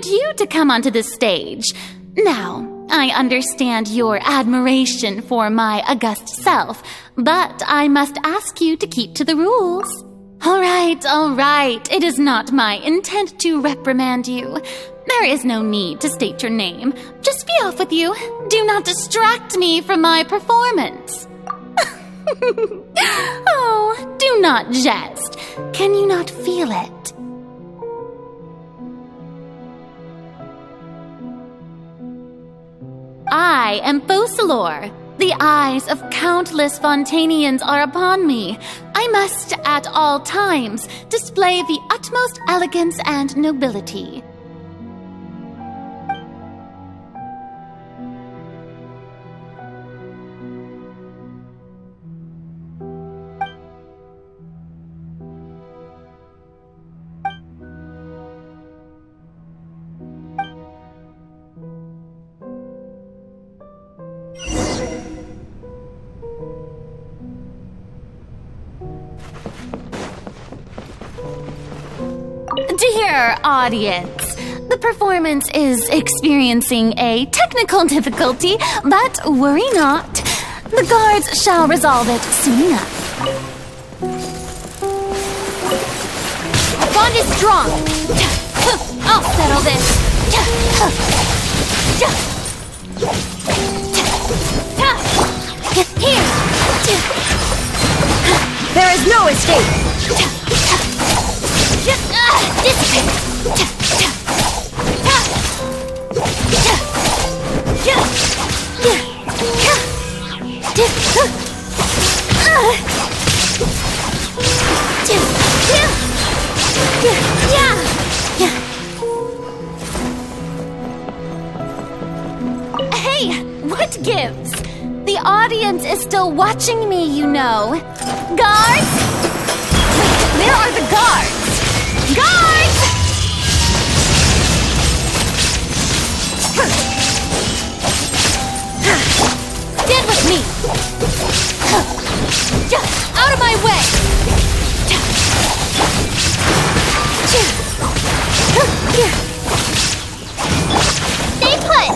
you to come onto the stage. Now, I understand your admiration for my august self, but I must ask you to keep to the rules. All right. It is not my intent to reprimand you. There is no need to state your name. Just be off with you. Do not distract me from my performance. Oh, do not jest. Can you not feel it? I am Focalor. The eyes of countless Fontanians are upon me. I must, at all times, display the utmost elegance and nobility. Dear audience, the performance is experiencing a technical difficulty, but worry not. The guards shall resolve it soon enough. The bond is strong. I'll settle this. Here. There is no escape. Hey, what gives? The audience is still watching me, you know. Guards? Wait, where are the guards? Guards! Stand with me! Out of my way! Stay put!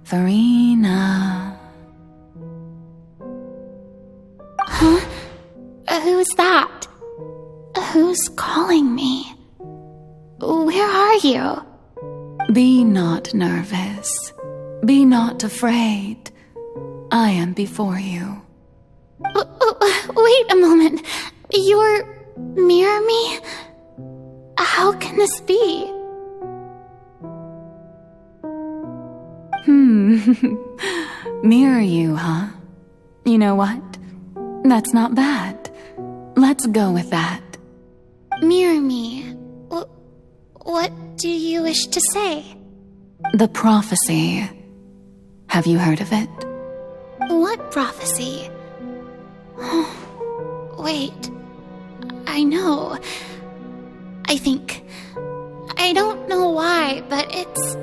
Furina. Huh? Who's that? Who's calling me? Where are you? Be not nervous. Be not afraid. I am before you. Wait a moment. You're near me? How can this be? Mirror you, huh? You know what? That's not bad. Let's go with that. Mirror me? What do you wish to say? The prophecy. Have you heard of it? What prophecy? Wait. I know. I think. I don't know why, but it's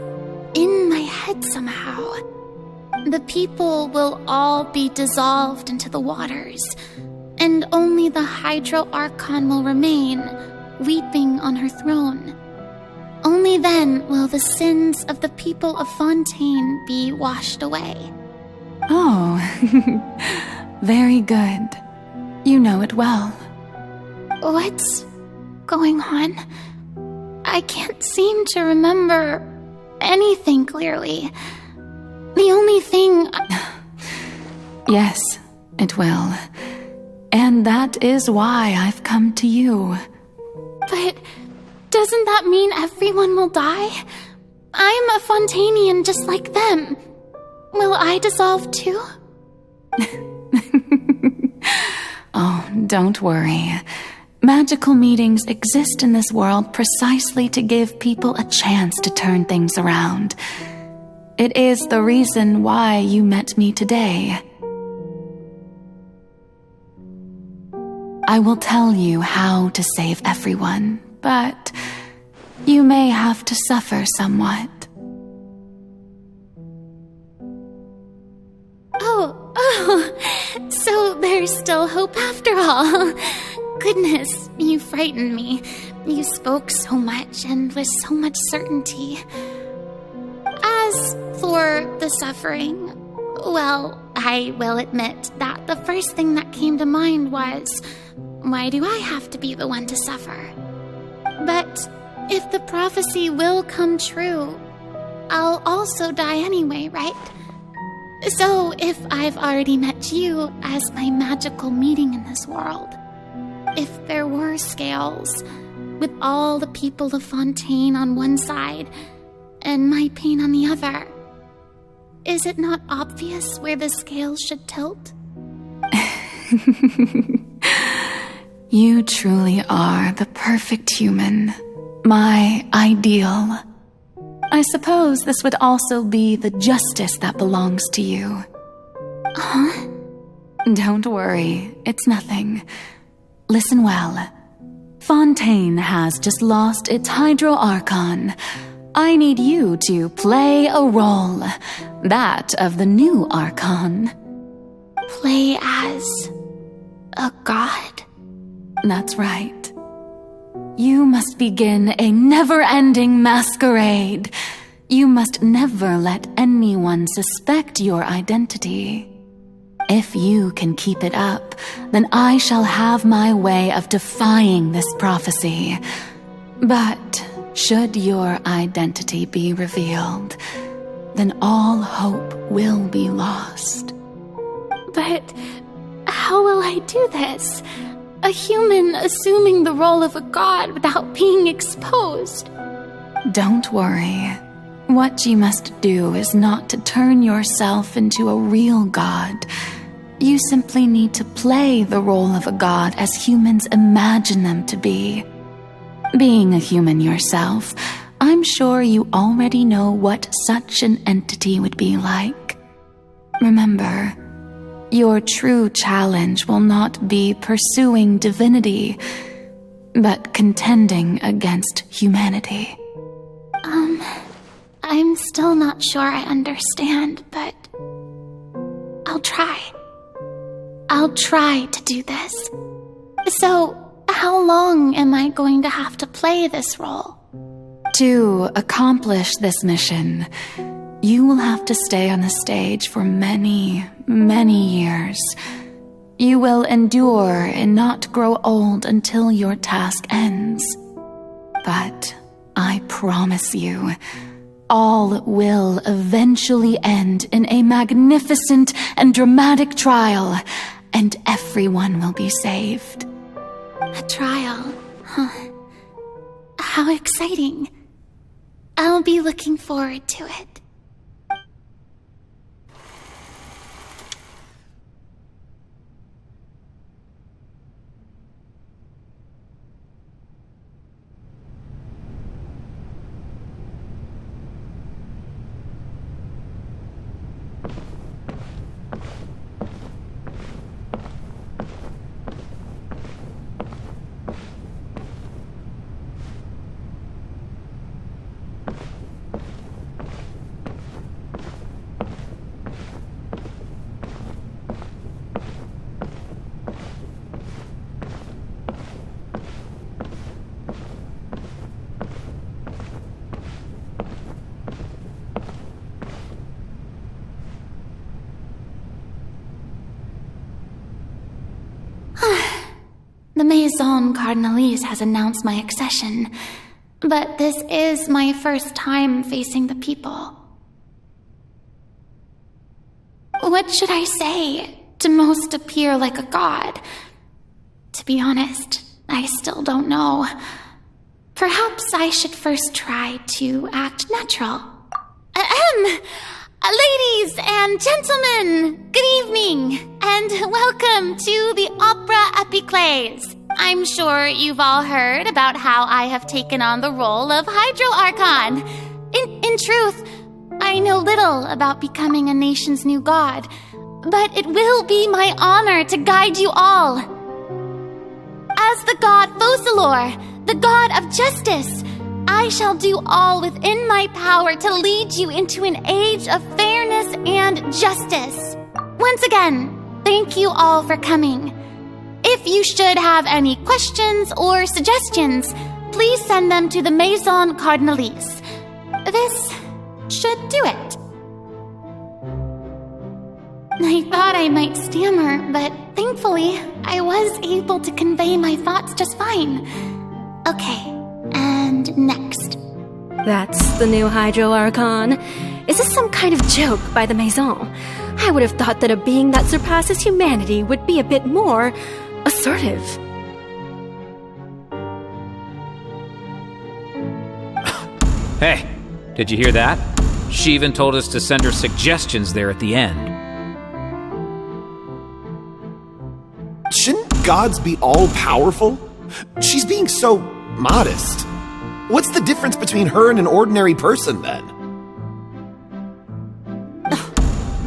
in my head somehow. The people will all be dissolved into the waters, and only the Hydro Archon will remain, weeping on her throne. Only then will the sins of the people of Fontaine be washed away. Oh, very good. You know it well. What's going on? I can't seem to remember anything clearly. The only thing... Yes, it will. And that is why I've come to you. But doesn't that mean everyone will die? I'm a Fontainian just like them. Will I dissolve too? Oh, don't worry. Magical meetings exist in this world precisely to give people a chance to turn things around. It is the reason why you met me today. I will tell you how to save everyone, but you may have to suffer somewhat. So there's still hope after all. Goodness, you frightened me. You spoke so much and with so much certainty. As for the suffering, well, I will admit that the first thing that came to mind was, why do I have to be the one to suffer? But if the prophecy will come true, I'll also die anyway, right? So if I've already met you as my magical meeting in this world, if there were scales, with all the people of Fontaine on one side and my pain on the other, is it not obvious where the scales should tilt? You truly are the perfect human, my ideal. I suppose this would also be the justice that belongs to you. Huh? Don't worry, it's nothing. Listen well. Fontaine has just lost its Hydro Archon. I need you to play a role, that of the new Archon. Play as a god? That's right. You must begin a never-ending masquerade. You must never let anyone suspect your identity. If you can keep it up, then I shall have my way of defying this prophecy. But should your identity be revealed, then all hope will be lost. But how will I do this? A human assuming the role of a god without being exposed. Don't worry. What you must do is not to turn yourself into a real god. You simply need to play the role of a god as humans imagine them to be. Being a human yourself, I'm sure you already know what such an entity would be like. Remember, your true challenge will not be pursuing divinity, but contending against humanity. I'm still not sure I understand, but I'll try. I'll try to do this. So, how long am I going to have to play this role? To accomplish this mission, you will have to stay on the stage for many, many years. You will endure and not grow old until your task ends. But I promise you, all will eventually end in a magnificent and dramatic trial, and everyone will be saved. A trial, huh? How exciting. I'll be looking forward to it. The Maison Cardinalise has announced my accession, but this is my first time facing the people. What should I say to most appear like a god? To be honest, I still don't know. Perhaps I should first try to act natural. Ladies and gentlemen, good evening, and welcome to the Opera Epiclese. I'm sure you've all heard about how I have taken on the role of Hydro Archon. In truth, I know little about becoming a nation's new god, but it will be my honor to guide you all. As the god Focalor, the god of justice, I shall do all within my power to lead you into an age of fairness and justice. Once again, thank you all for coming. If you should have any questions or suggestions, please send them to the Maison Cardinalise. This should do it. I thought I might stammer, but thankfully, I was able to convey my thoughts just fine. Okay, and next. That's the new Hydro Archon. Is this some kind of joke by the Maison? I would have thought that a being that surpasses humanity would be a bit more assertive. Hey, did you hear that? She even told us to send her suggestions there at the end. Shouldn't gods be all-powerful? She's being so modest. What's the difference between her and an ordinary person, then?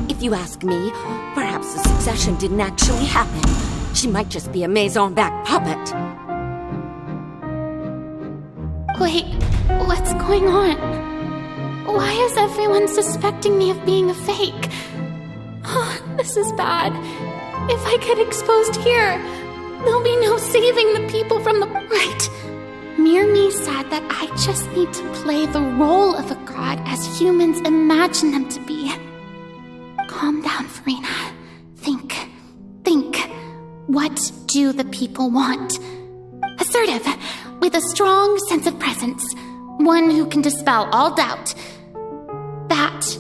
If you ask me, perhaps the succession didn't actually happen. She might just be a Maison-backed puppet. Wait, what's going on? Why is everyone suspecting me of being a fake? Oh, this is bad. If I get exposed here, there'll be no saving the people from the... Right. Mirmi said that I just need to play the role of a god as humans imagine them to be. Calm down, Furina. Think. What do the people want? Assertive, with a strong sense of presence. One who can dispel all doubt. That...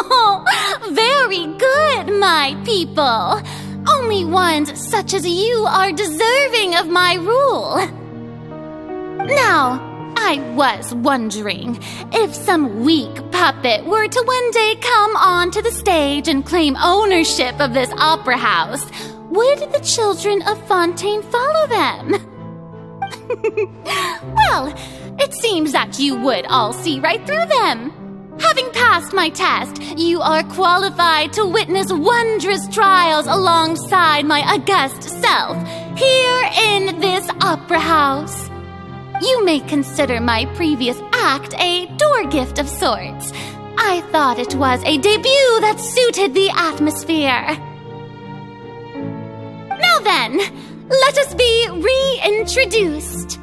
Oh, very good, my people. Only ones such as you are deserving of my rule. Now, I was wondering if some weak puppet were to one day come onto the stage and claim ownership of this opera house, would the children of Fontaine follow them? Well, it seems that you would all see right through them. Having passed my test, you are qualified to witness wondrous trials alongside my august self, here in this opera house. You may consider my previous act a door gift of sorts. I thought it was a debut that suited the atmosphere. Now then, let us be reintroduced.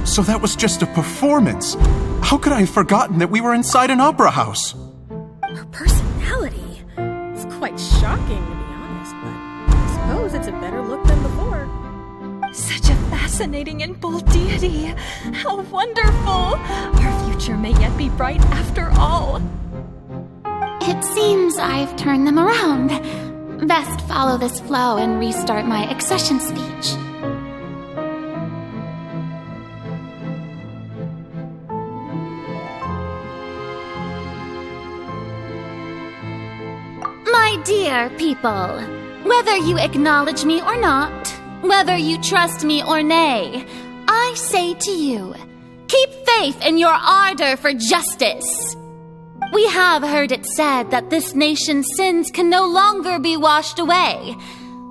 So that was just a performance. How could I have forgotten that we were inside an opera house? Her personality. It's quite shocking, to be honest, but I suppose it's a better look than before. Such a fascinating and bold deity. How wonderful. Our future may yet be bright after all. It seems I've turned them around. Best follow this flow and restart my accession speech. My dear people, whether you acknowledge me or not, whether you trust me or nay, I say to you, keep faith in your ardor for justice. We have heard it said that this nation's sins can no longer be washed away.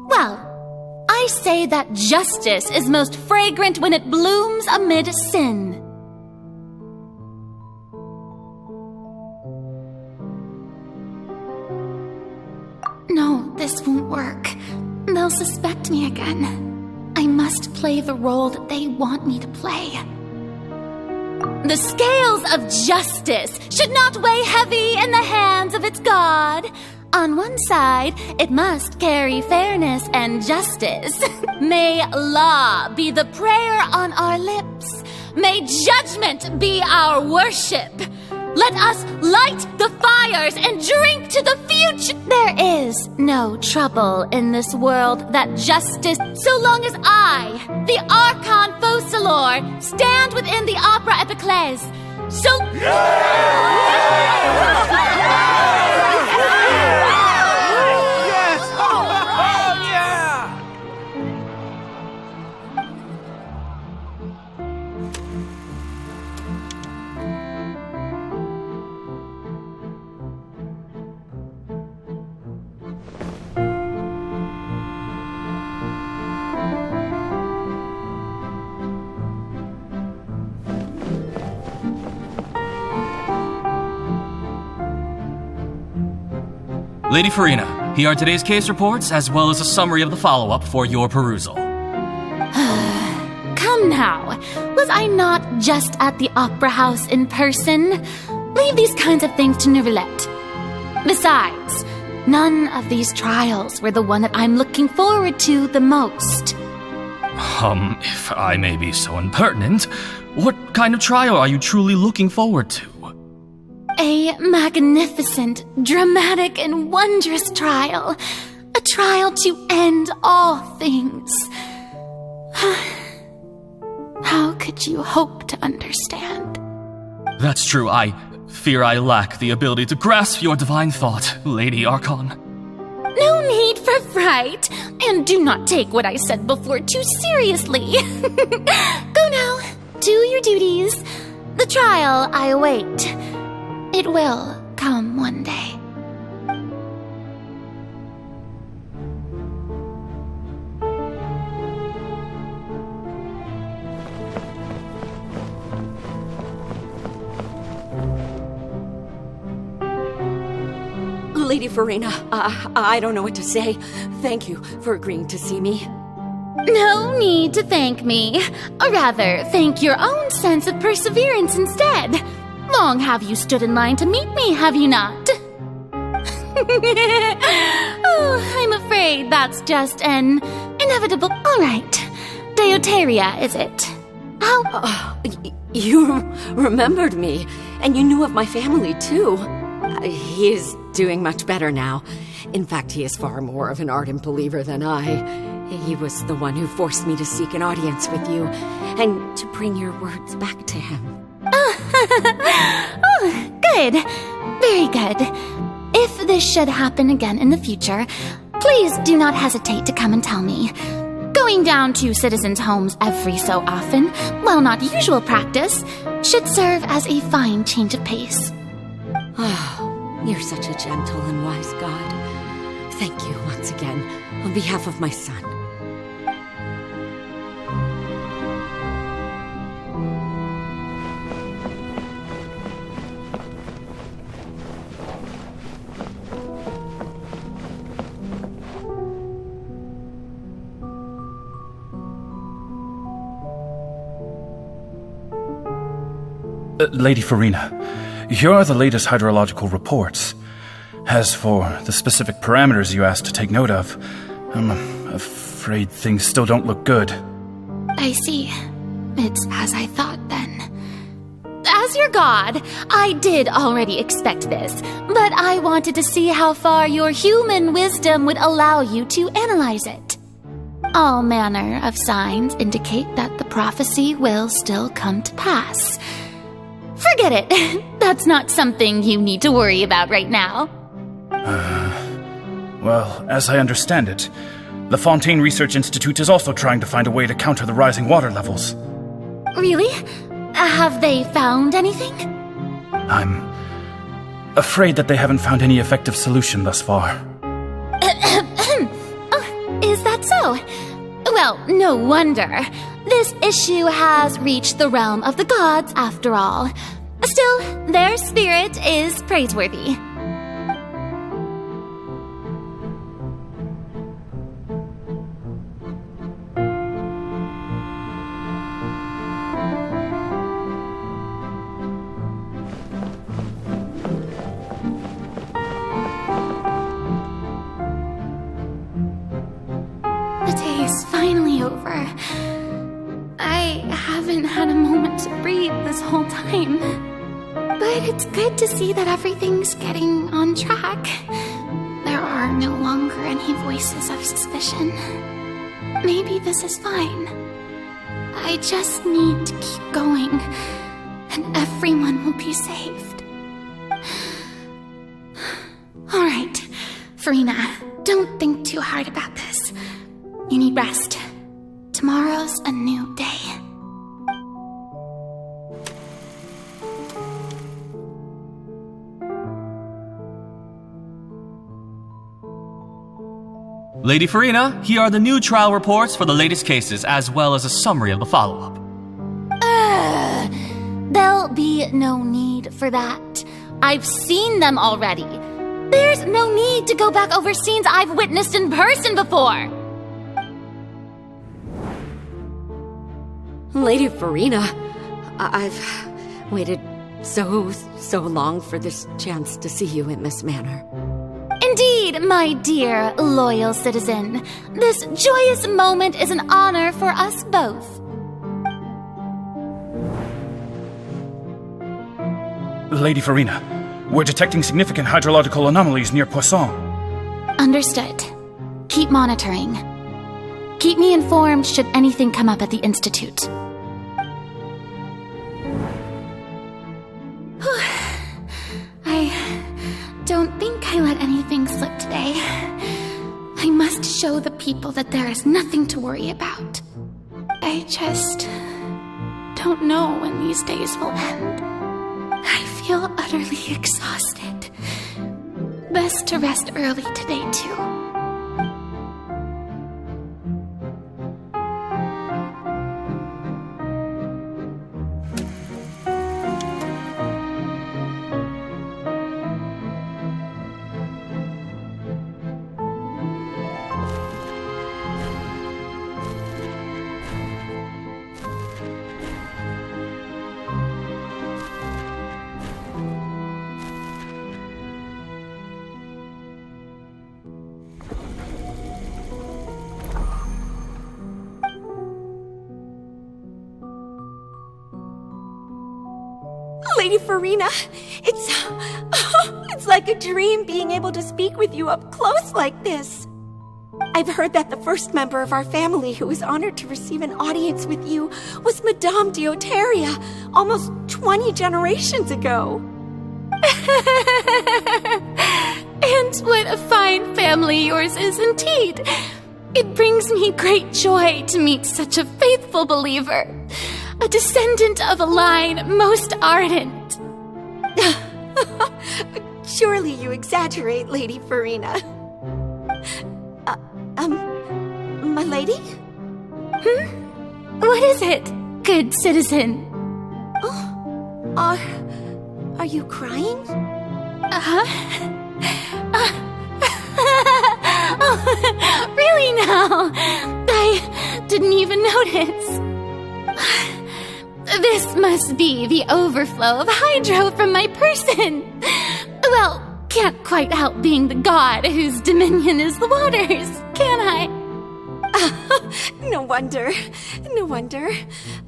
Well, I say that justice is most fragrant when it blooms amid sin. No, this won't work. They'll suspect me again. I must play the role that they want me to play. The scales of justice should not weigh heavy in the hands of its God. On one side, it must carry fairness and justice. May law be the prayer on our lips. May judgment be our worship. Let us light the fires and drink to the future. There is no trouble in this world that justice, so long as I, the Archon Focalor, stand within the Opera Epiclese. So... Lady Furina, here are today's case reports, as well as a summary of the follow-up for your perusal. Come now, was I not just at the Opera House in person? Leave these kinds of things to Neuvillette. Besides, none of these trials were the one that I'm looking forward to the most. If I may be so impertinent, what kind of trial are you truly looking forward to? A magnificent, dramatic, and wondrous trial. A trial to end all things. How could you hope to understand? That's true. I fear I lack the ability to grasp your divine thought, Lady Archon. No need for fright, and do not take what I said before too seriously. Go now, do your duties. The trial I await. It will come one day. Lady Furina, I don't know what to say. Thank you for agreeing to see me. No need to thank me. Or rather, thank your own sense of perseverance instead. Long have you stood in line to meet me, have you not? Oh, I'm afraid that's just an inevitable... All right. Deoteria, is it? How... You remembered me, and you knew of my family, too. He is doing much better now. In fact, he is far more of an ardent believer than I. He was the one who forced me to seek an audience with you, and to bring your words back to him. Oh, good. Very good. If this should happen again in the future, please do not hesitate to come and tell me. Going down to citizens' homes every so often, while not usual practice, should serve as a fine change of pace. Oh, you're such a gentle and wise God. Thank you once again, on behalf of my son. Lady Furina, here are the latest hydrological reports. As for the specific parameters you asked to take note of, I'm afraid things still don't look good. I see. It's as I thought, then. As your god, I did already expect this, but I wanted to see how far your human wisdom would allow you to analyze it. All manner of signs indicate that the prophecy will still come to pass. Forget it. That's not something you need to worry about right now. Well, as I understand it, the Fontaine Research Institute is also trying to find a way to counter the rising water levels. Really? Have they found anything? I'm afraid that they haven't found any effective solution thus far. Oh, is that so? Well, no wonder. This issue has reached the realm of the gods, after all. Still, their spirit is praiseworthy. I haven't had a moment to breathe this whole time. But it's good to see that everything's getting on track. There are no longer any voices of suspicion. Maybe this is fine. I just need to keep going, and everyone will be saved. Alright, Furina, don't think too hard about this. You need rest. Tomorrow's a new day. Lady Furina, here are the new trial reports for the latest cases, as well as a summary of the follow-up. There'll be no need for that. I've seen them already. There's no need to go back over scenes I've witnessed in person before. Lady Furina, I've waited so long for this chance to see you in this manner. Indeed, my dear, loyal citizen. This joyous moment is an honor for us both. Lady Furina, we're detecting significant hydrological anomalies near Poisson. Understood. Keep monitoring. Keep me informed should anything come up at the Institute. I don't think I let anything slip today. I must show the people that there is nothing to worry about. I just don't know when these days will end. I feel utterly exhausted. Best to rest early today, too. Lady Furina, it's like a dream being able to speak with you up close like this. I've heard that the first member of our family who was honored to receive an audience with you was Madame Deoteria, almost 20 generations ago. And what a fine family yours is indeed. It brings me great joy to meet such a faithful believer. A descendant of a line most ardent. Surely you exaggerate, Lady Furina. My lady? What is it, good citizen? Oh, are you crying? Oh, really now? I didn't even notice. This must be the overflow of hydro from my person. Well, can't quite help being the god whose dominion is the waters, can I? No wonder.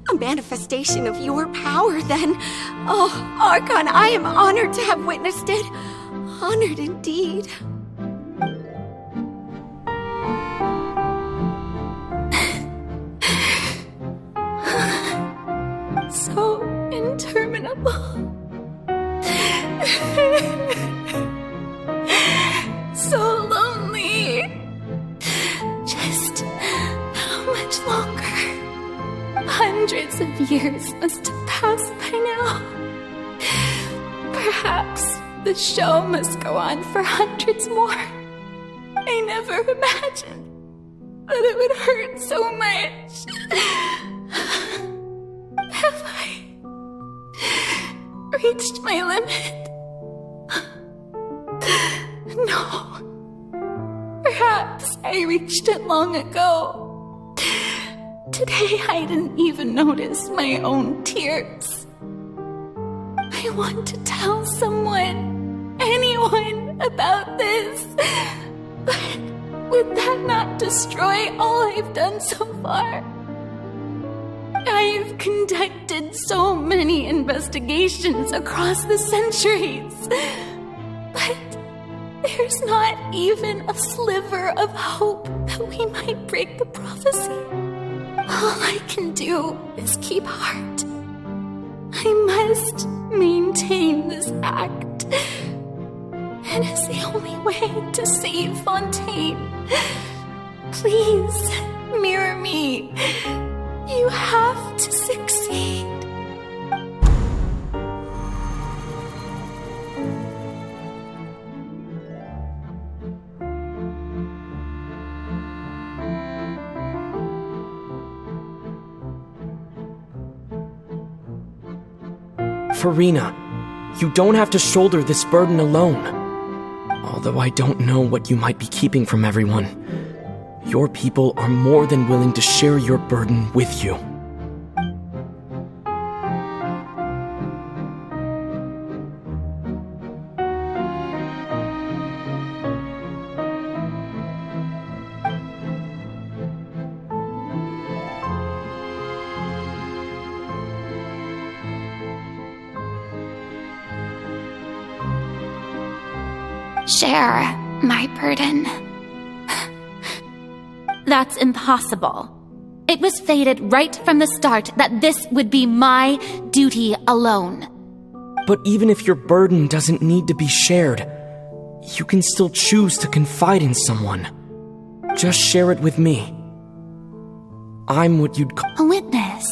A manifestation of your power, then. Oh, Archon, I am honored to have witnessed it. Honored indeed. So interminable. So lonely. Just how much longer? Hundreds of years must have passed by now. Perhaps the show must go on for hundreds more. I never imagined that it would hurt so much. Have I reached my limit? No. Perhaps I reached it long ago. Today I didn't even notice my own tears. I want to tell someone, anyone, about this. But would that not destroy all I've done so far? I've conducted so many investigations across the centuries, but there's not even a sliver of hope that we might break the prophecy. All I can do is keep heart. I must maintain this act. It is the only way to save Fontaine. Please, mirror me. You have to succeed. Furina, you don't have to shoulder this burden alone. Although I don't know what you might be keeping from everyone, your people are more than willing to share your burden with you. Share my burden. That's impossible. It was fated right from the start that this would be my duty alone. But even if your burden doesn't need to be shared, you can still choose to confide in someone. Just share it with me. I'm what you'd call a witness.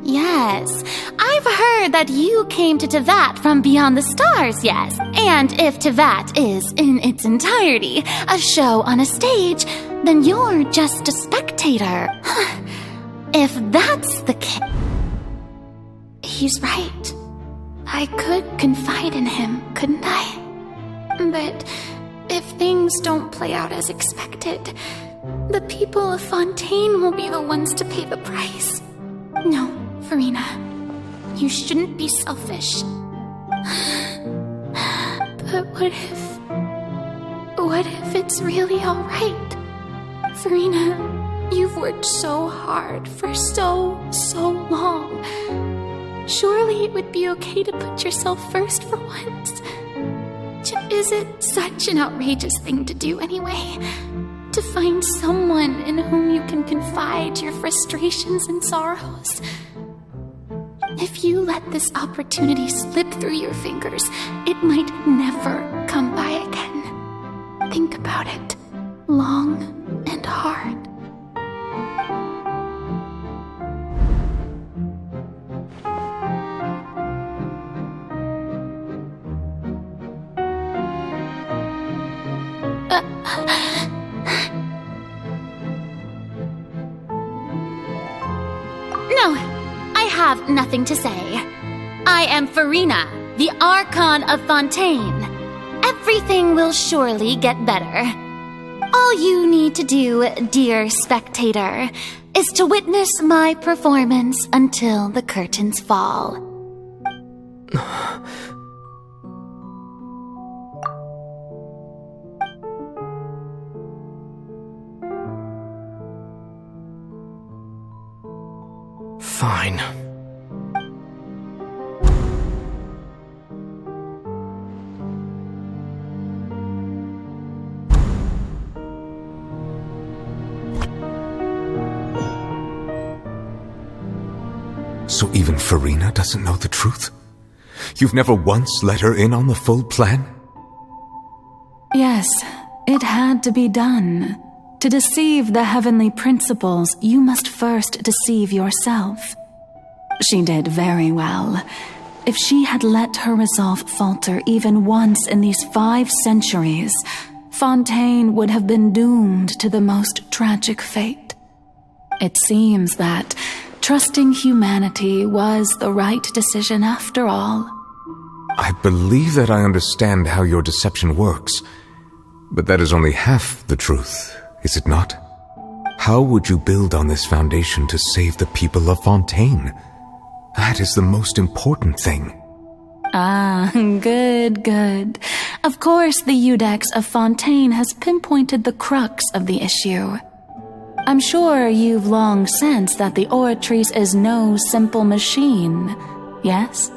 Yes, I've heard that you came to Tevat from beyond the stars, yes. And if Tevat is, in its entirety, a show on a stage, then you're just a spectator. If that's the case... He's right. I could confide in him, couldn't I? But if things don't play out as expected, the people of Fontaine will be the ones to pay the price. No, Furina, you shouldn't be selfish. But what if it's really alright? Furina, you've worked so hard for so long. Surely it would be okay to put yourself first for once. Is it such an outrageous thing to do anyway? To find someone in whom you can confide your frustrations and sorrows? If you let this opportunity slip through your fingers, it might never come by again. Think about it long and hard. No, I have nothing to say. I am Furina, the Archon of Fontaine. Everything will surely get better. All you need to do, dear spectator, is to witness my performance until the curtains fall. Fine. So even Furina doesn't know the truth? You've never once let her in on the full plan? Yes, it had to be done. To deceive the heavenly principles, you must first deceive yourself. She did very well. If she had let her resolve falter even once in these 5 centuries, Fontaine would have been doomed to the most tragic fate. It seems that trusting humanity was the right decision after all. I believe that I understand how your deception works, but that is only half the truth, is it not? How would you build on this foundation to save the people of Fontaine? That is the most important thing. Ah, good. Of course, the Iudex of Fontaine has pinpointed the crux of the issue. I'm sure you've long sensed that the Oratrice is no simple machine, yes?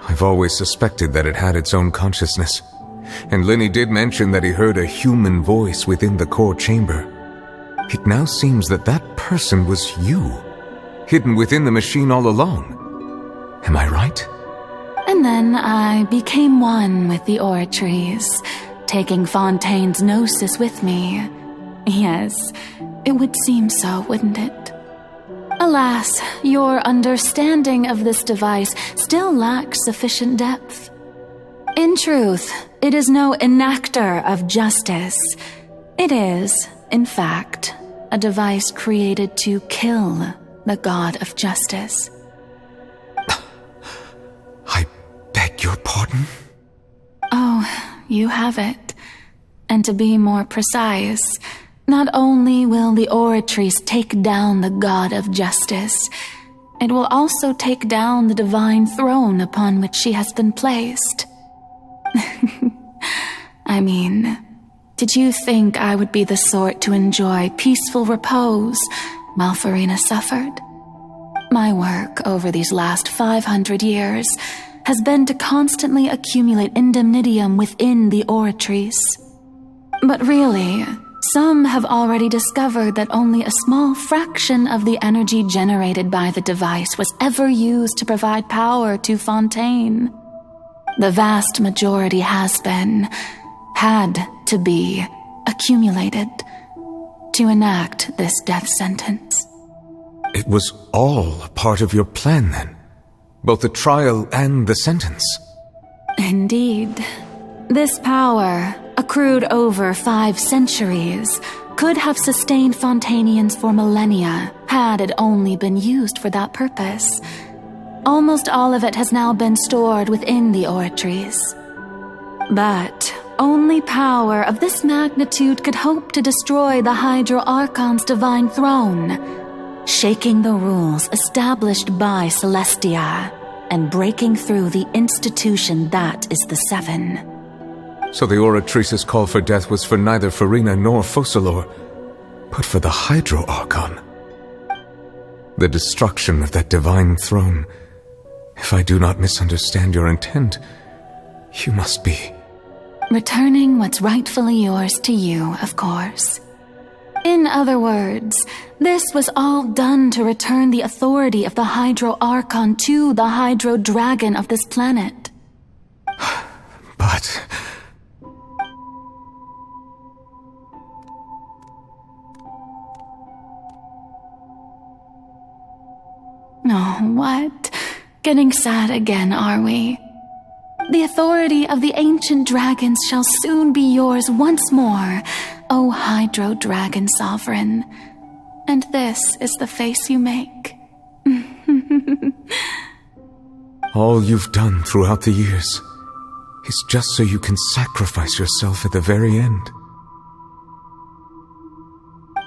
I've always suspected that it had its own consciousness, and Lenny did mention that he heard a human voice within the core chamber. It now seems that that person was you, hidden within the machine all along. Am I right? And then I became one with the Oratrice, taking Fontaine's gnosis with me. Yes, it would seem so, wouldn't it? Alas, your understanding of this device still lacks sufficient depth. In truth, it is no enactor of justice. It is, in fact, a device created to kill the god of justice. I beg your pardon? Oh, you have it. And to be more precise, not only will the Oratrice take down the god of justice, it will also take down the divine throne upon which she has been placed. I mean, did you think I would be the sort to enjoy peaceful repose while Furina suffered? My work over these last 500 years has been to constantly accumulate indemnitium within the Oratrice. But really, some have already discovered that only a small fraction of the energy generated by the device was ever used to provide power to Fontaine. The vast majority had to be, accumulated to enact this death sentence. It was all a part of your plan, then? Both the trial and the sentence? Indeed. This power, accrued over 5 centuries, could have sustained Fontainians for millennia had it only been used for that purpose. Almost all of it has now been stored within the Oratrice. But only power of this magnitude could hope to destroy the Hydro Archon's divine throne, shaking the rules established by Celestia and breaking through the institution that is the Seven. So the Oratrice's call for death was for neither Furina nor Focalor, but for the Hydro Archon. The destruction of that divine throne. If I do not misunderstand your intent, you must be... returning what's rightfully yours to you, of course. In other words, this was all done to return the authority of the Hydro Archon to the Hydro Dragon of this planet. But... Oh, what? Getting sad again, are we? The authority of the ancient dragons shall soon be yours once more, O Hydro Dragon Sovereign. And this is the face you make. All you've done throughout the years is just so you can sacrifice yourself at the very end.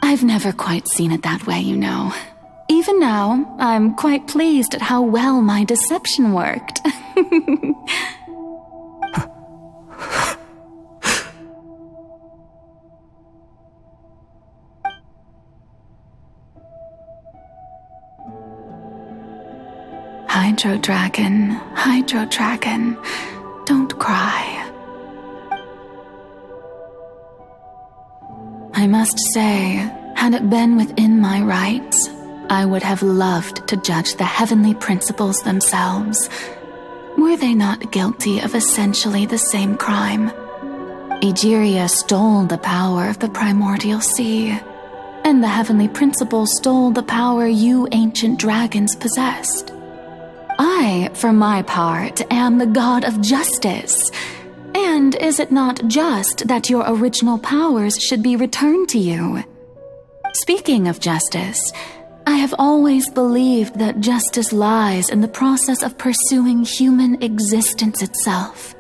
I've never quite seen it that way, you know. Even now, I'm quite pleased at how well my deception worked. Hydro Dragon, don't cry. I must say, had it been within my rights, I would have loved to judge the heavenly principles themselves. Were they not guilty of essentially the same crime? Egeria stole the power of the primordial sea, and the heavenly principles stole the power you ancient dragons possessed. I, for my part, am the god of justice. And is it not just that your original powers should be returned to you? Speaking of justice, I have always believed that justice lies in the process of pursuing human existence itself.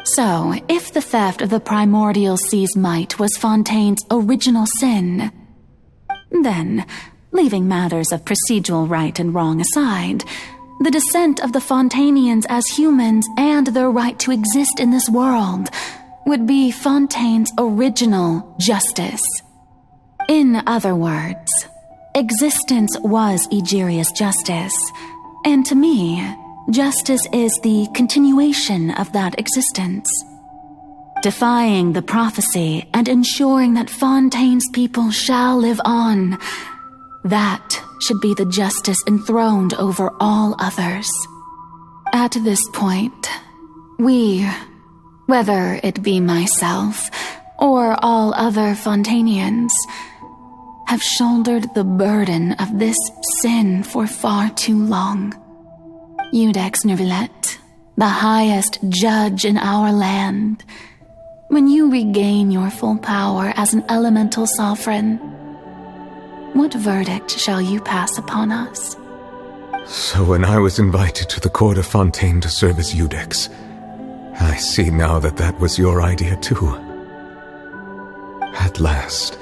So, if the theft of the primordial sea's might was Fontaine's original sin, then, leaving matters of procedural right and wrong aside, the descent of the Fontainians as humans and their right to exist in this world would be Fontaine's original justice. In other words, existence was Egeria's justice, and to me, justice is the continuation of that existence. Defying the prophecy and ensuring that Fontaine's people shall live on, that should be the justice enthroned over all others. At this point, we, whether it be myself or all other Fontainians, have shouldered the burden of this sin for far too long. Iudex Neuvillette, the highest judge in our land, when you regain your full power as an elemental sovereign, what verdict shall you pass upon us? So when I was invited to the court of Fontaine to serve as Iudex, I see now that that was your idea too. At last,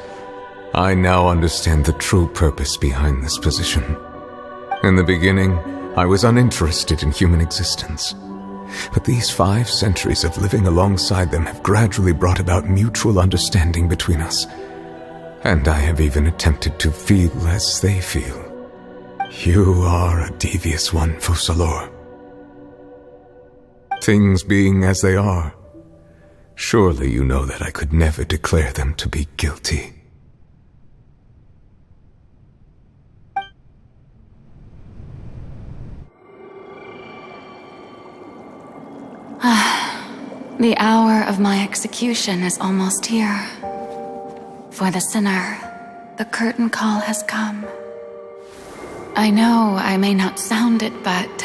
I now understand the true purpose behind this position. In the beginning, I was uninterested in human existence. But these 5 centuries of living alongside them have gradually brought about mutual understanding between us. And I have even attempted to feel as they feel. You are a devious one, Focalors. Things being as they are, surely you know that I could never declare them to be guilty. The hour of my execution is almost here. For the sinner, the curtain call has come. I know I may not sound it, but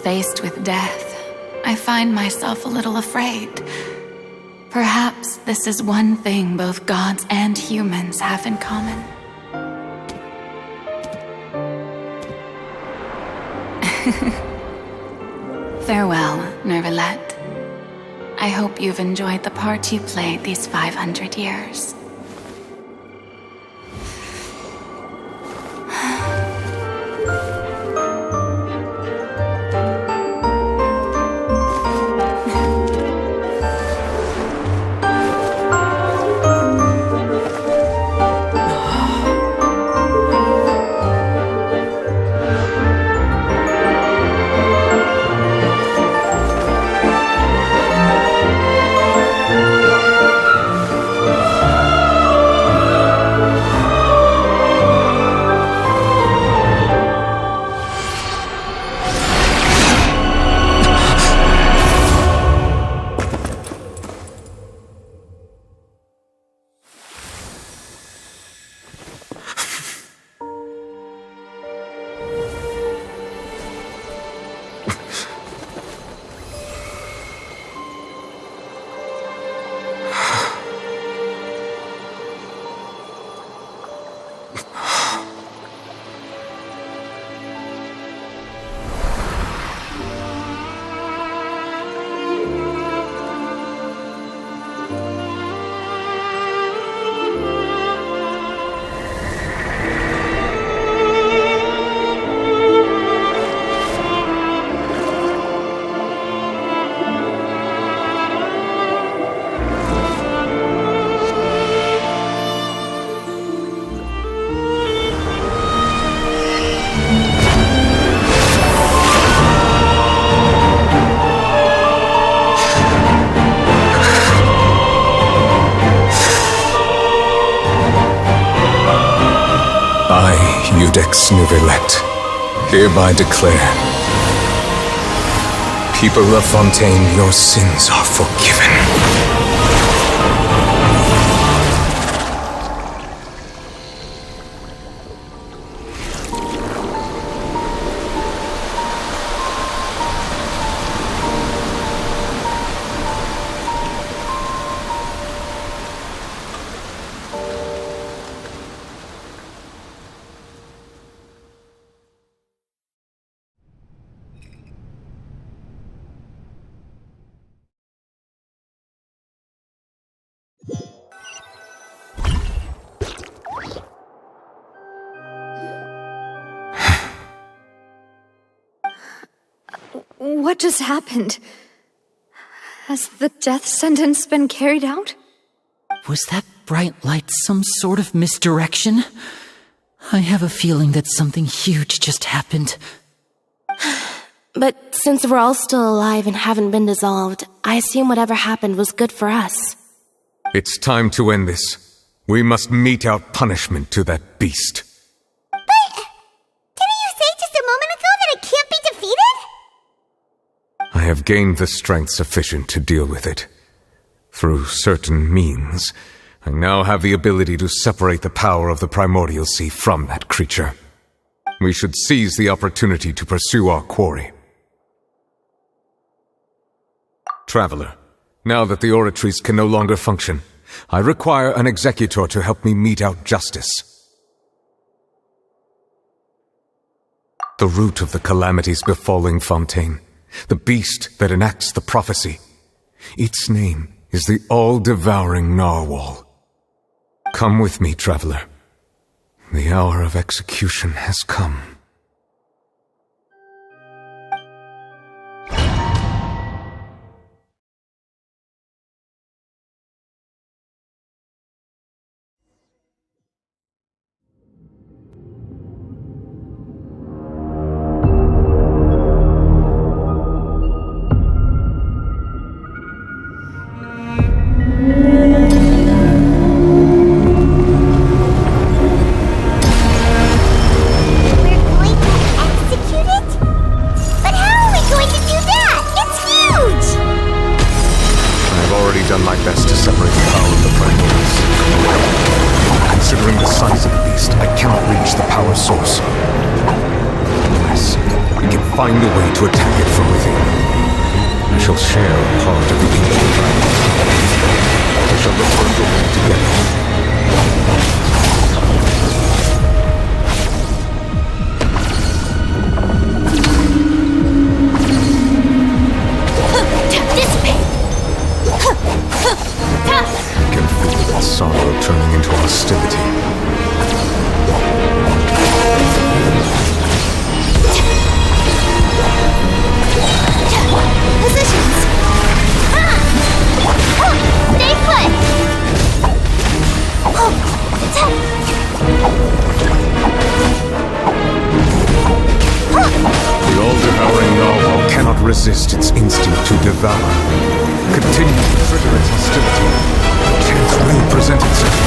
faced with death, I find myself a little afraid. Perhaps this is one thing both gods and humans have in common. Farewell, Neuvillette. I hope you've enjoyed the part you played these 500 years. Iudex Neuvillette, hereby declare, people of Fontaine, your sins are forgiven. What just happened? Has the death sentence been carried out? Was that bright light some sort of misdirection? I have a feeling that something huge just happened. But since we're all still alive and haven't been dissolved, I assume whatever happened was good for us. It's time to end this. We must mete out punishment to that beast. Didn't you say just a moment ago that it can't be defeated? I have gained the strength sufficient to deal with it. Through certain means, I now have the ability to separate the power of the primordial sea from that creature. We should seize the opportunity to pursue our quarry. Traveler, now that the oratories can no longer function, I require an executor to help me mete out justice. The root of the calamities befalling Fontaine, the beast that enacts the prophecy, its name is the all-devouring narwhal. Come with me, traveler. The hour of execution has come. Find a way to attack it from within. I shall share a part of the ancient dragon. We shall return to work together. Dissipate! I can feel that sorrow turning into hostility. Positions! Stay put! The all-devouring narwhal cannot resist its instinct to devour. Continue to trigger its hostility. Chance will present itself.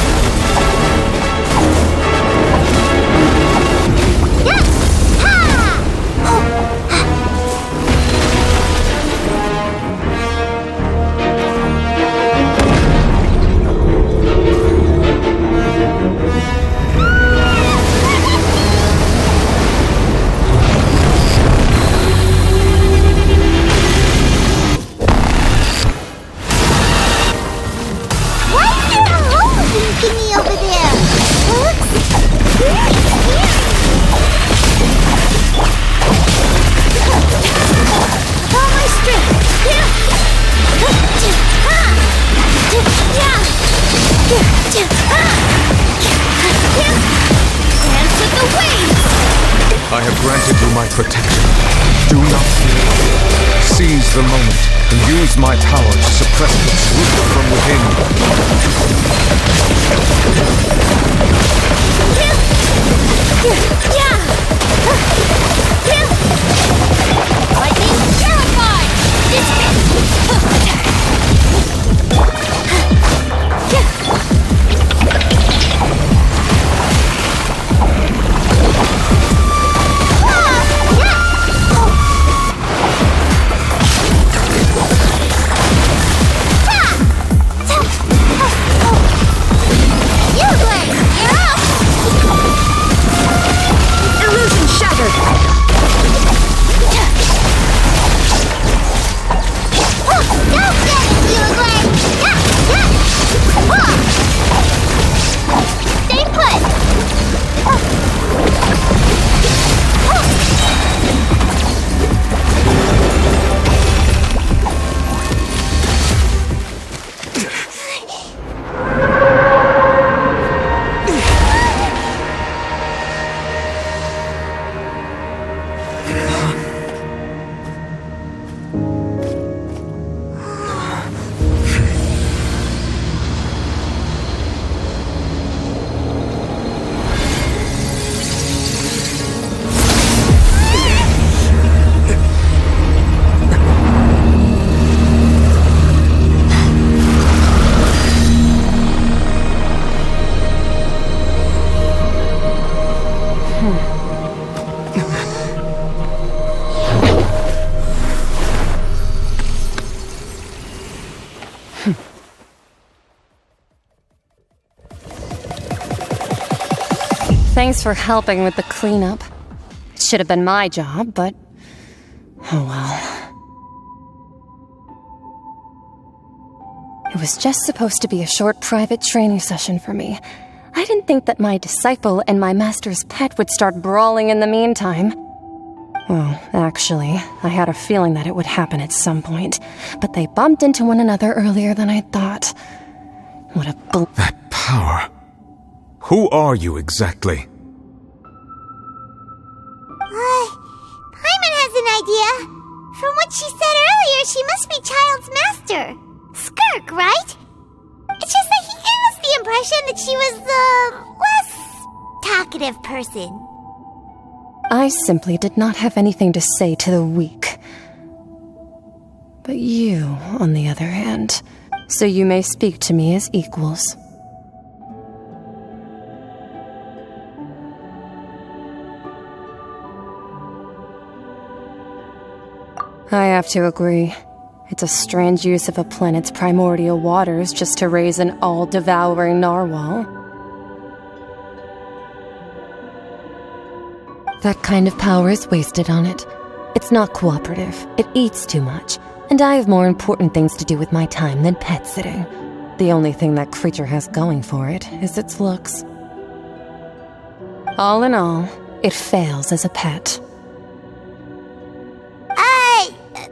I have granted you my protection. Do not fear. Seize the moment and use my power to suppress the truth from within. Lightning terrified! Thanks for helping with the cleanup. It should have been my job, but... oh well. It was just supposed to be a short private training session for me. I didn't think that my disciple and my master's pet would start brawling in the meantime. Well, actually, I had a feeling that it would happen at some point, but they bumped into one another earlier than I thought. What a That power. Who are you exactly? Paimon has an idea. From what she said earlier, she must be Child's master. Skirk, right? It's just that he gave us the impression that she was the less talkative person. I simply did not have anything to say to the weak. But you, on the other hand, so you may speak to me as equals. I have to agree. It's a strange use of a planet's primordial waters just to raise an all-devouring narwhal. That kind of power is wasted on it. It's not cooperative. It eats too much. And I have more important things to do with my time than pet sitting. The only thing that creature has going for it is its looks. All in all, it fails as a pet.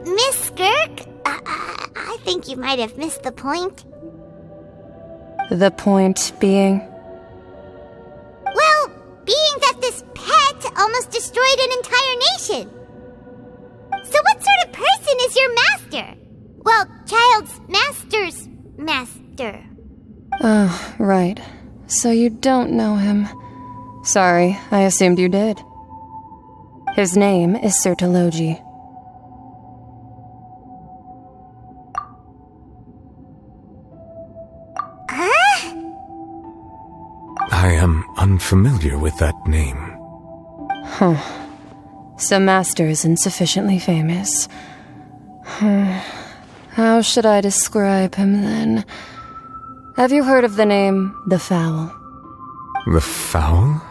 Miss Skirk? I think you might have missed the point. The point being? Well, being that this pet almost destroyed an entire nation. So what sort of person is your master? Well, Child's master's master. Oh, right. So you don't know him. Sorry, I assumed you did. His name is Sir Taloji. I am unfamiliar with that name. Huh. So Master isn't sufficiently famous. How should I describe him then? Have you heard of the name The Fowl? The Fowl?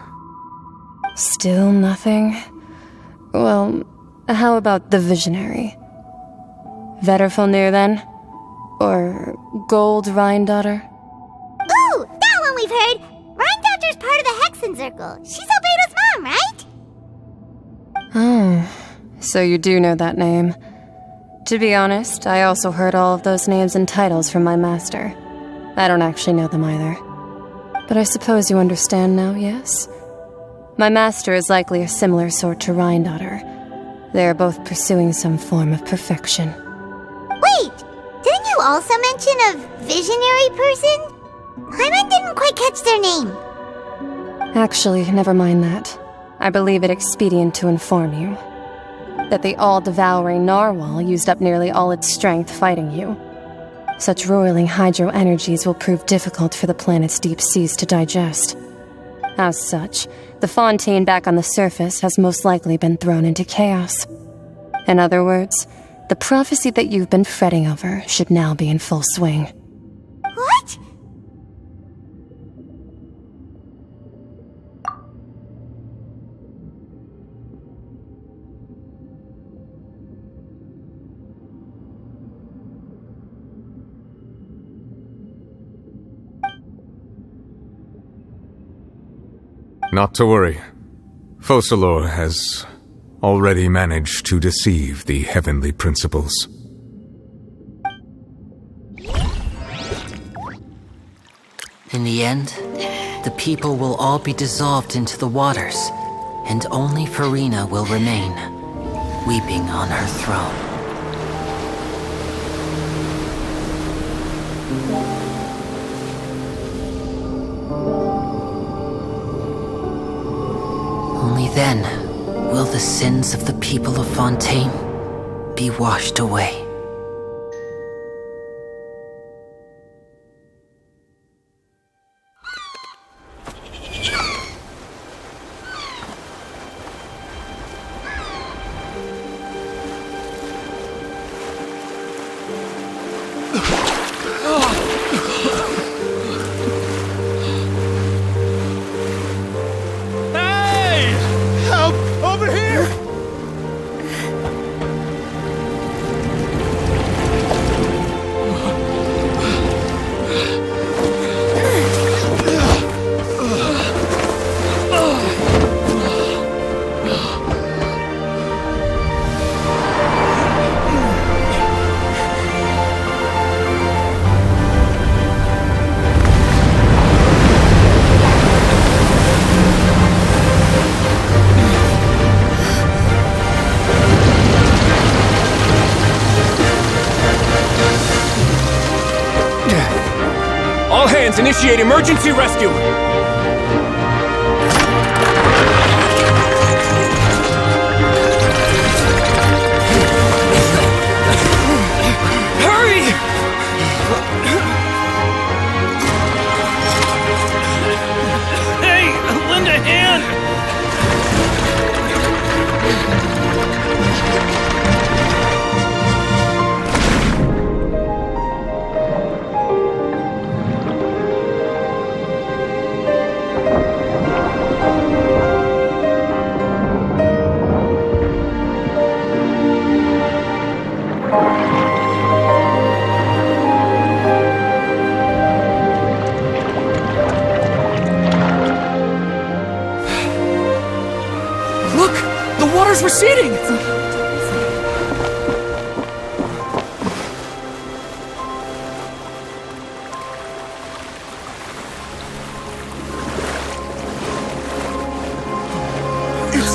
Still nothing? Well, how about the Visionary? Vetterfulnir then? Or Gold Rhine-daughter? Ooh, that one we've heard! Rhine-daughter's part of the Hexen Circle. She's Albedo's mom, right? Oh, so you do know that name. To be honest, I also heard all of those names and titles from my master. I don't actually know them either. But I suppose you understand now, yes? My master is likely a similar sort to Rhine-daughter. They are both pursuing some form of perfection. Wait! Didn't you also mention a visionary person? Paimon didn't quite catch their name. Actually, never mind that. I believe it expedient to inform you that the all-devouring narwhal used up nearly all its strength fighting you. Such roiling hydro energies will prove difficult for the planet's deep seas to digest. As such, the fontaine back on the surface has most likely been thrown into chaos. In other words, the prophecy that you've been fretting over should now be in full swing. What? Not to worry. Focalor has already managed to deceive the heavenly principles. In the end, the people will all be dissolved into the waters, and only Furina will remain, weeping on her throne. Only then will the sins of the people of Fontaine be washed away. All hands, initiate emergency rescue! Hurry! Hey, lend a hand! Look! The water's receding! It's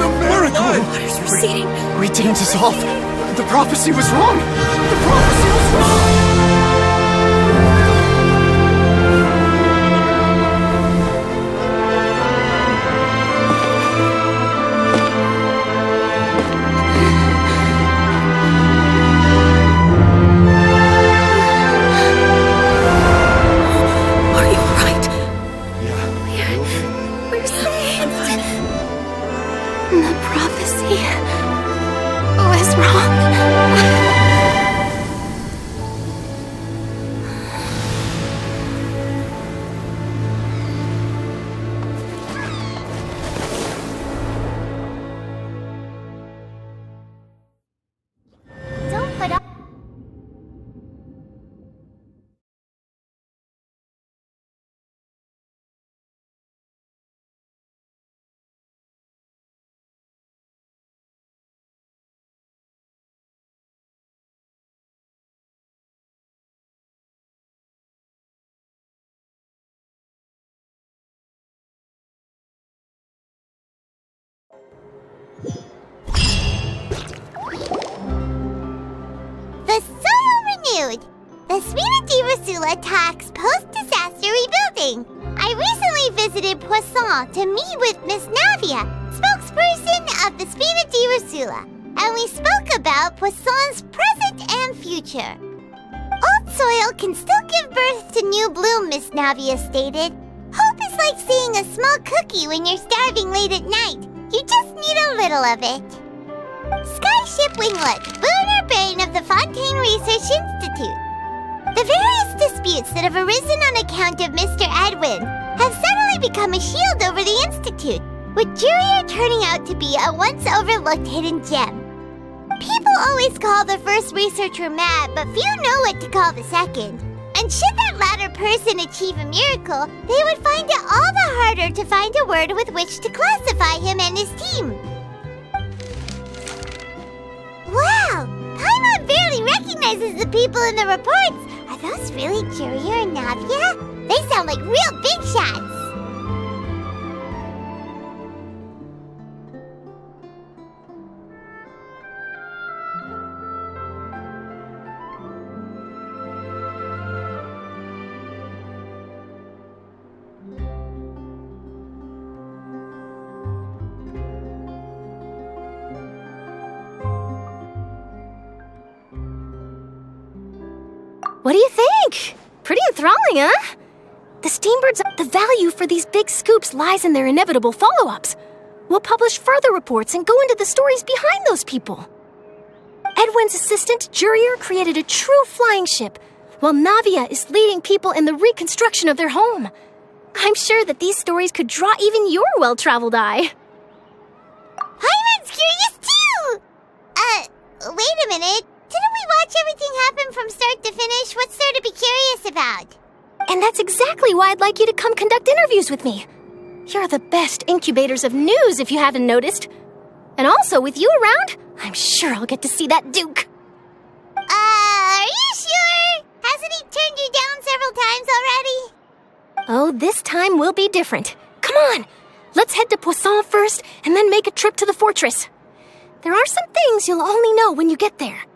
a miracle! Water's receding. We didn't dissolve. The prophecy was wrong. The prophecy was wrong! We're saved! The prophecy was wrong. Don't put up. The soil renewed. The Spina di Rosula talks post-disaster rebuilding. I recently visited Poisson to meet with Miss Navia, spokesperson of the Spina di Rosula, and we spoke about Poisson's present and future. Old soil can still give birth to new bloom, Miss Navia stated. Hope is like seeing a small cookie when you're starving late at night. You just need a little of it. Skyship Winglet, lunar brain of the Fontaine Research Institute. The various disputes that have arisen on account of Mr. Edwin have suddenly become a shield over the Institute, with Jurier turning out to be a once overlooked hidden gem. People always call the first researcher mad, but few know what to call the second. And should that latter person achieve a miracle, they would find it all the harder to find a word with which to classify him and his team. Wow! Paimon barely recognizes the people in the reports. Are those really Jurier and Navia? They sound like real big shots. What do you think? Pretty enthralling, huh? The Steambirds, the value for these big scoops lies in their inevitable follow-ups. We'll publish further reports and go into the stories behind those people. Edwin's assistant, Jurier, created a true flying ship, while Navia is leading people in the reconstruction of their home. I'm sure that these stories could draw even your well-traveled eye. Paimon's curious too! Wait a minute. Didn't we watch everything happen from start to finish? What's there to be curious about? And that's exactly why I'd like you to come conduct interviews with me. You're the best incubators of news, if you haven't noticed. And also, with you around, I'm sure I'll get to see that Duke. Are you sure? Hasn't he turned you down several times already? Oh, this time will be different. Come on, let's head to Poisson first, and then make a trip to the fortress. There are some things you'll only know when you get there.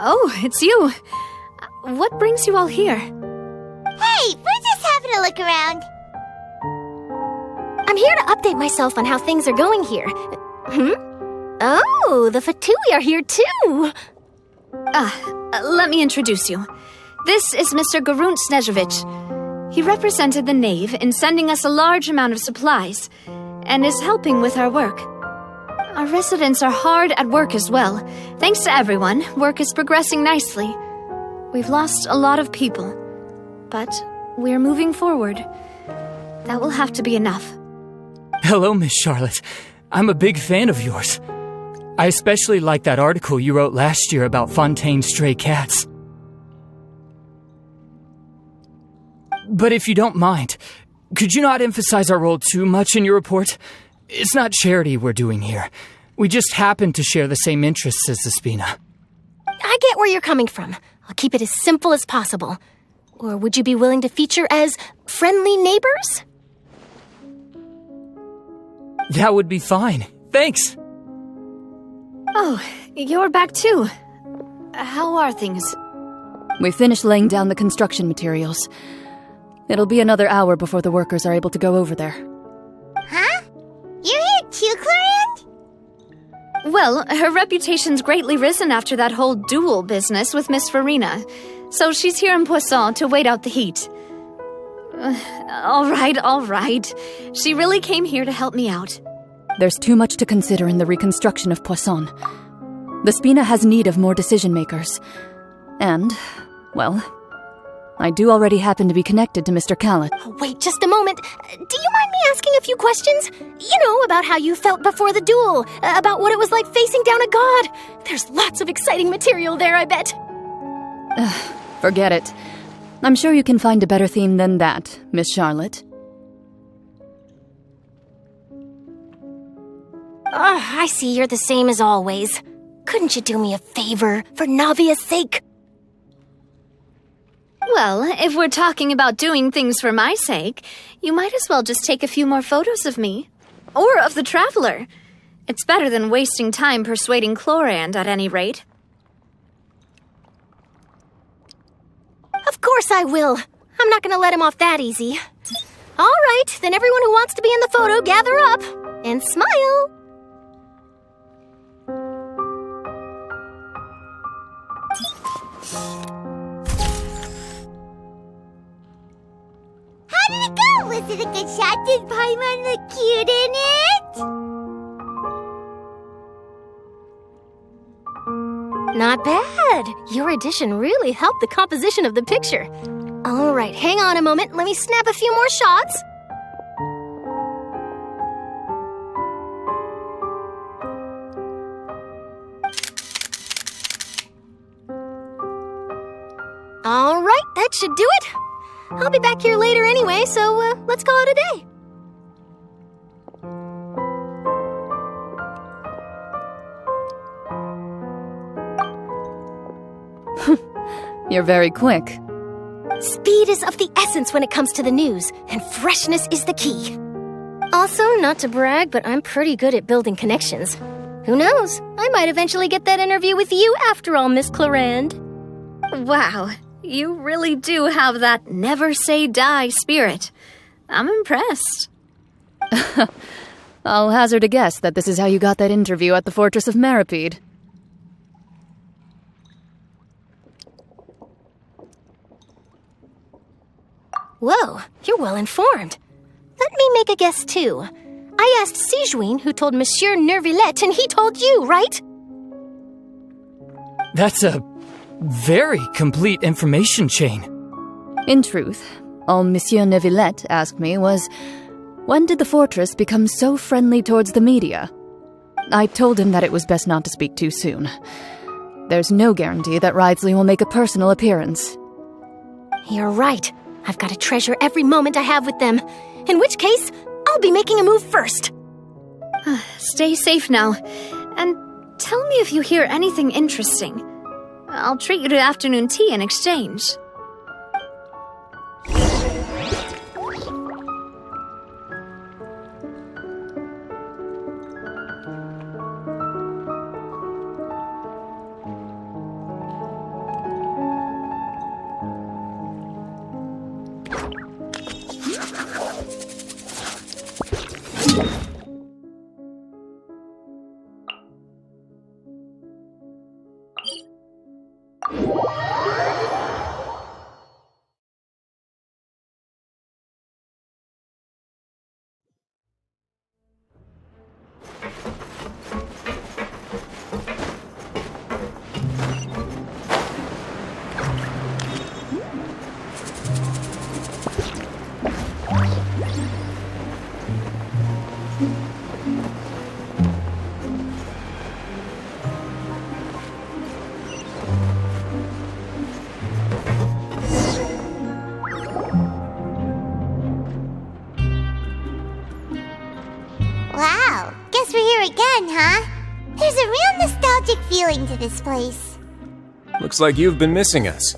Oh, it's you. What brings you all here? Hey, we're just having a look around. I'm here to update myself on how things are going here. Oh, the Fatui are here too. Let me introduce you. This is Mr. Garunt Snežević. He represented the Knave in sending us a large amount of supplies, and is helping with our work. Our residents are hard at work as well. Thanks to everyone, work is progressing nicely. We've lost a lot of people, but we're moving forward. That will have to be enough. Hello, Miss Charlotte. I'm a big fan of yours. I especially like that article you wrote last year about Fontaine's stray cats. But if you don't mind, could you not emphasize our role too much in your report? It's not charity we're doing here. We just happen to share the same interests as Despina. I get where you're coming from. I'll keep it as simple as possible. Or would you be willing to feature as friendly neighbors? That would be fine. Thanks. Oh, you're back too. How are things? We finished laying down the construction materials. It'll be another hour before the workers are able to go over there. Huh? You're here too, Clorand? Well, her reputation's greatly risen after that whole duel business with Miss Farina, so she's here in Poisson to wait out the heat. All right. She really came here to help me out. There's too much to consider in the reconstruction of Poisson. The Spina has need of more decision-makers. And, well, I do already happen to be connected to Mr. Callan. Oh, wait just a moment. Do you mind me asking a few questions? You know, about how you felt before the duel, about what it was like facing down a god. There's lots of exciting material there, I bet. Forget it. I'm sure you can find a better theme than that, Miss Charlotte. I see you're the same as always. Couldn't you do me a favor, for Navia's sake? Well, if we're talking about doing things for my sake, you might as well just take a few more photos of me. Or of the Traveler. It's better than wasting time persuading Clorand, at any rate. Of course I will. I'm not gonna let him off that easy. All right, then everyone who wants to be in the photo, gather up. And smile. How did it go? Was it a good shot? Did Paimon look cute in it? Not bad. Your addition really helped the composition of the picture. All right, hang on a moment. Let me snap a few more shots. Alright, that should do it. I'll be back here later anyway, so let's call it a day. You're very quick. Speed is of the essence when it comes to the news, and freshness is the key. Also, not to brag, but I'm pretty good at building connections. Who knows? I might eventually get that interview with you after all, Miss Clarand. Wow, you really do have that never say die spirit. I'm impressed. I'll hazard a guess that this is how you got that interview at the Fortress of Maripede. Whoa, you're well informed. Let me make a guess too. I asked Sijuin, who told Monsieur Nervillet, and he told you, right? That's a very complete information chain. In truth, all Monsieur Nervillet asked me was, when did the fortress become so friendly towards the media? I told him that it was best not to speak too soon. There's no guarantee that Ridesley will make a personal appearance. You're right. I've got to treasure every moment I have with them. In which case, I'll be making a move first. Stay safe now. And tell me if you hear anything interesting. I'll treat you to afternoon tea in exchange. Wow, guess we're here again, huh? There's a real nostalgic feeling to this place. Looks like you've been missing us.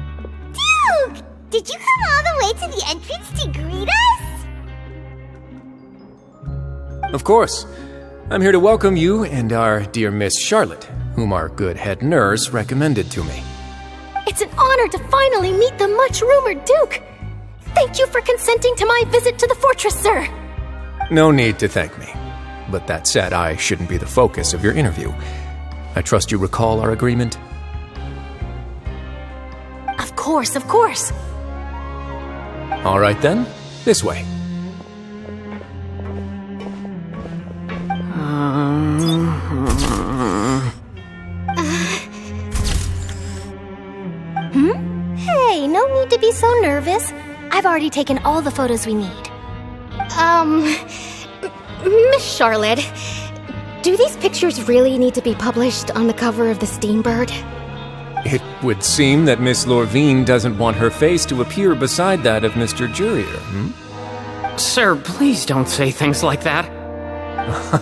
Duke! Did you come all the way to the entrance to greet us? Of course. I'm here to welcome you and our dear Miss Charlotte, whom our good head nurse recommended to me. It's an honor to finally meet the much-rumored Duke. Thank you for consenting to my visit to the fortress, sir. No need to thank me. But that said, I shouldn't be the focus of your interview. I trust you recall our agreement? Of course, of course. All right then, this way. Hey, no need to be so nervous. I've already taken all the photos we need. Miss Charlotte, do these pictures really need to be published on the cover of the Steambird? It would seem that Miss Lorvine doesn't want her face to appear beside that of Mr. Jurier, Sir, please don't say things like that.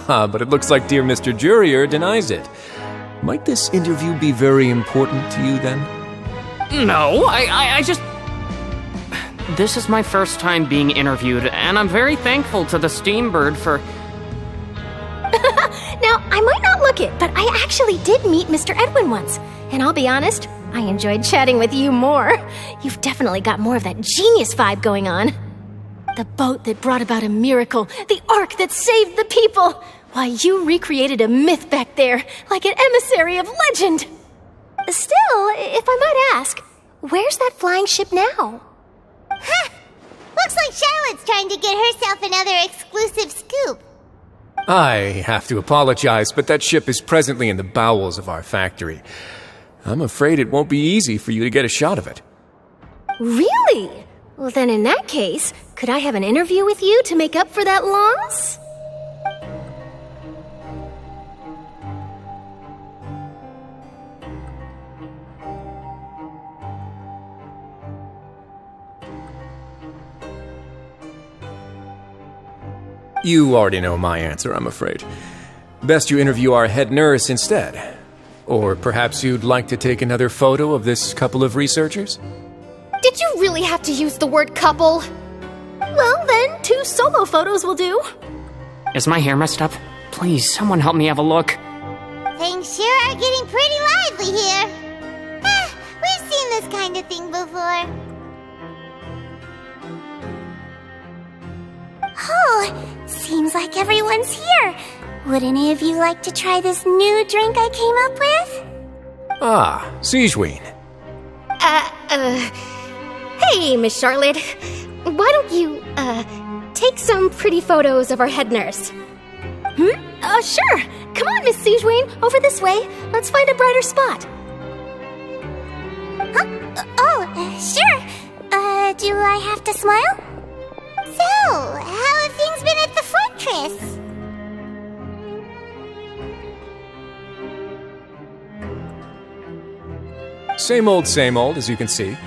But it looks like dear Mr. Jurier denies it. Might this interview be very important to you, then? No, I just... This is my first time being interviewed, and I'm very thankful to the Steambird for... Now, I might not look it, but I actually did meet Mr. Edwin once. And I'll be honest, I enjoyed chatting with you more. You've definitely got more of that genius vibe going on. The boat that brought about a miracle, the ark that saved the people. Why, you recreated a myth back there, like an emissary of legend. Still, if I might ask, where's that flying ship now? Huh! Looks like Charlotte's trying to get herself another exclusive scoop. I have to apologize, but that ship is presently in the bowels of our factory. I'm afraid it won't be easy for you to get a shot of it. Really? Well, then in that case, could I have an interview with you to make up for that loss? You already know my answer, I'm afraid. Best you interview our head nurse instead. Or perhaps you'd like to take another photo of this couple of researchers? Did you really have to use the word couple? Well, then, 2 solo photos will do. Is my hair messed up? Please, someone help me have a look. Things sure are getting pretty lively here. We've seen this kind of thing before. Oh, seems like everyone's here. Would any of you like to try this new drink I came up with? Ah, Sigewinne. Hey, Miss Charlotte. Why don't you, take some pretty photos of our head nurse? Sure. Come on, Miss Sigewinne, over this way. Let's find a brighter spot. Sure. Do I have to smile? So, how have things been at the fortress? Same old, as you can see.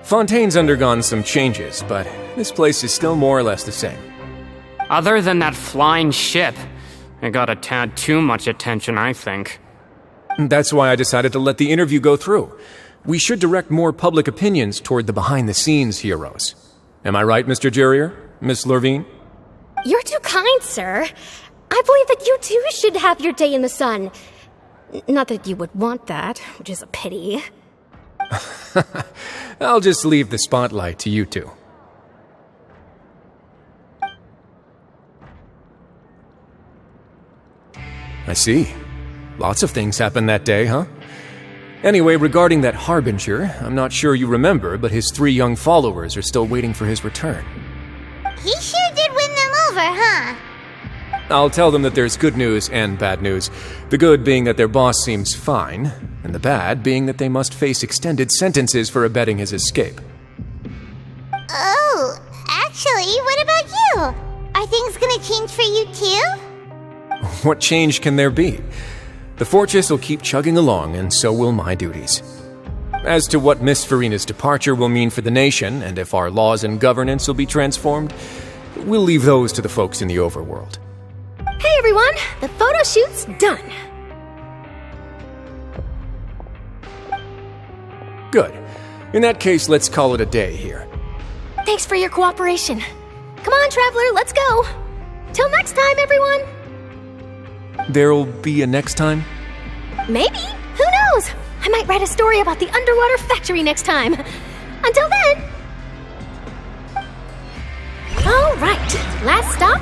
Fontaine's undergone some changes, but this place is still more or less the same. Other than that flying ship, it got a tad too much attention, I think. That's why I decided to let the interview go through. We should direct more public opinions toward the behind-the-scenes heroes. Am I right, Mr. Jurrier? Miss Lurvine? You're too kind, sir. I believe that you too should have your day in the sun. Not that you would want that, which is a pity. I'll just leave the spotlight to you two. I see. Lots of things happened that day, huh? Anyway, regarding that Harbinger, I'm not sure you remember, but his 3 young followers are still waiting for his return. He sure did win them over, huh? I'll tell them that there's good news and bad news. The good being that their boss seems fine, and the bad being that they must face extended sentences for abetting his escape. Oh, actually, what about you? Are things gonna change for you too? What change can there be? The fortress will keep chugging along, and so will my duties. As to what Miss Furina's departure will mean for the nation, and if our laws and governance will be transformed, we'll leave those to the folks in the overworld. Hey everyone, the photo shoot's done. Good. In that case, let's call it a day here. Thanks for your cooperation. Come on, Traveler, let's go. Till next time, everyone. There'll be a next time? Maybe. Who knows? I might write a story about the underwater factory next time. Until then. All right, last stop,